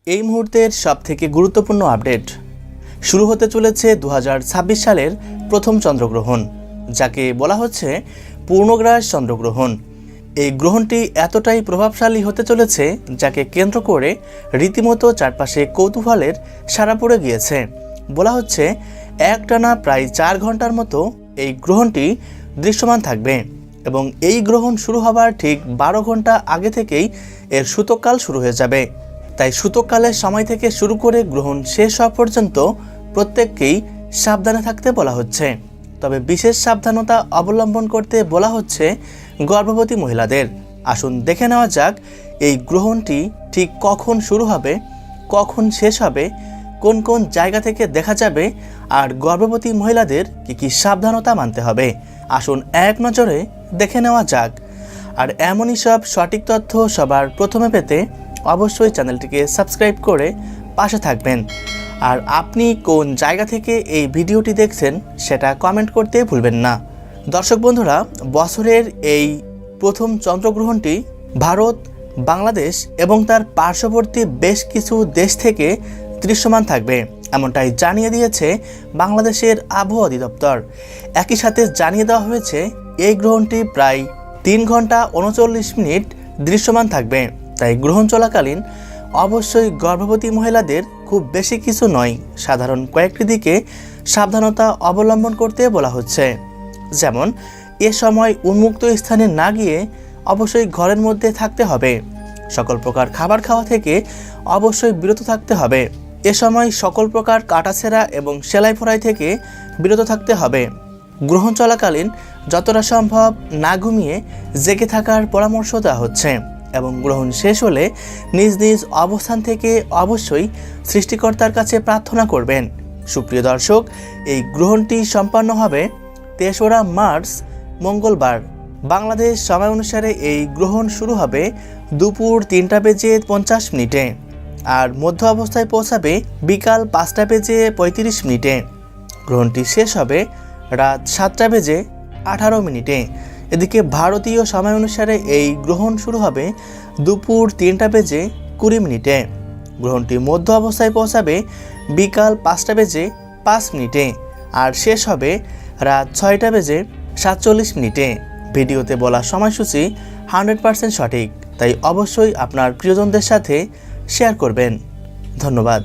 এই মুহূর্তের সবথেকে গুরুত্বপূর্ণ আপডেট শুরু হতে চলেছে 2026 সালের প্রথম চন্দ্রগ্রহণ, যাকে বলা হচ্ছে পূর্ণগ্রাস চন্দ্রগ্রহণ। এই গ্রহণটি এতটাই প্রভাবশালী হতে চলেছে যাকে কেন্দ্র করে রীতিমতো চারপাশে কৌতূহলের সাড়া পড়ে গিয়েছে। বলা হচ্ছে একটানা প্রায় 4 ঘন্টার মতো এই গ্রহণটি দৃশ্যমান থাকবে এবং এই গ্রহণ শুরু হবার ঠিক 12 ঘন্টা আগে থেকেই এর সূতককাল শুরু হয়ে যাবে। তাই সূতককালের সময় থেকে শুরু করে গ্রহণ শেষ হওয়া পর্যন্ত প্রত্যেককেই সাবধানে থাকতে বলা হচ্ছে। তবে বিশেষ সাবধানতা অবলম্বন করতে বলা হচ্ছে গর্ভবতী মহিলাদের। আসুন দেখে নেওয়া যাক এই গ্রহণটি ঠিক কখন শুরু হবে, কখন শেষ হবে, কোন কোন জায়গা থেকে দেখা যাবে আর গর্ভবতী মহিলাদের কী সাবধানতা মানতে হবে। আসুন এক নজরে দেখে নেওয়া যাক। আর এমনই সব সঠিক তথ্য সবার প্রথমে পেতে অবশ্যই চ্যানেলটিকে সাবস্ক্রাইব করে পাশে থাকবেন। আর আপনি কোন জায়গা থেকে এই ভিডিওটি দেখছেন সেটা কমেন্ট করতে ভুলবেন না। দর্শক বন্ধুরা, বছরের এই প্রথম চন্দ্রগ্রহণটি ভারত, বাংলাদেশ এবং তার পার্শ্ববর্তী বেশ কিছু দেশ থেকে দৃশ্যমান থাকবে, এমনটাই জানিয়ে দিয়েছে বাংলাদেশের আবহাওয়া অধিদপ্তর। একই সাথে জানিয়ে দেওয়া হয়েছে এই গ্রহণটি প্রায় 3 ঘন্টা 39 মিনিট দৃশ্যমান থাকবে। তাই গ্রহণ চলাকালীন অবশ্যই গর্ভবতী মহিলাদের খুব বেশি কিছু নয়, সাধারণ কয়েকটি দিকে সাবধানতা অবলম্বন করতে বলা হচ্ছে। যেমন এ সময় উন্মুক্ত স্থানে না গিয়ে অবশ্যই ঘরের মধ্যে থাকতে হবে। সকল প্রকার খাবার খাওয়া থেকে অবশ্যই বিরত থাকতে হবে। এ সময় সকল প্রকার কাটাছেঁড়া এবং সেলাই ফোড়াই থেকে বিরত থাকতে হবে। গ্রহণ চলাকালীন যতটা সম্ভব না ঘুমিয়ে জেগে থাকার পরামর্শ দেওয়া হচ্ছে এবং গ্রহণ শেষ হলে নিজ নিজ অবস্থান থেকে অবশ্যই সৃষ্টিকর্তার কাছে প্রার্থনা করবেন। সুপ্রিয় দর্শক, এই গ্রহণটি সম্পন্ন হবে 3রা মার্চ মঙ্গলবার। বাংলাদেশ সময় অনুসারে এই গ্রহণ শুরু হবে দুপুর 3:50 আর মধ্য অবস্থায় পৌঁছাবে বিকাল 5:35। গ্রহণটি শেষ হবে রাত 7:18। এদিকে ভারতীয় সময় অনুসারে এই গ্রহণ শুরু হবে দুপুর 3:20। গ্রহণটি মধ্য অবস্থায় পৌঁছাবে বিকাল 5:05 আর শেষ হবে রাত 6:47। ভিডিওতে বলা সময়সূচি 100% সঠিক, তাই অবশ্যই আপনার প্রিয়জনদের সাথে শেয়ার করবেন। ধন্যবাদ।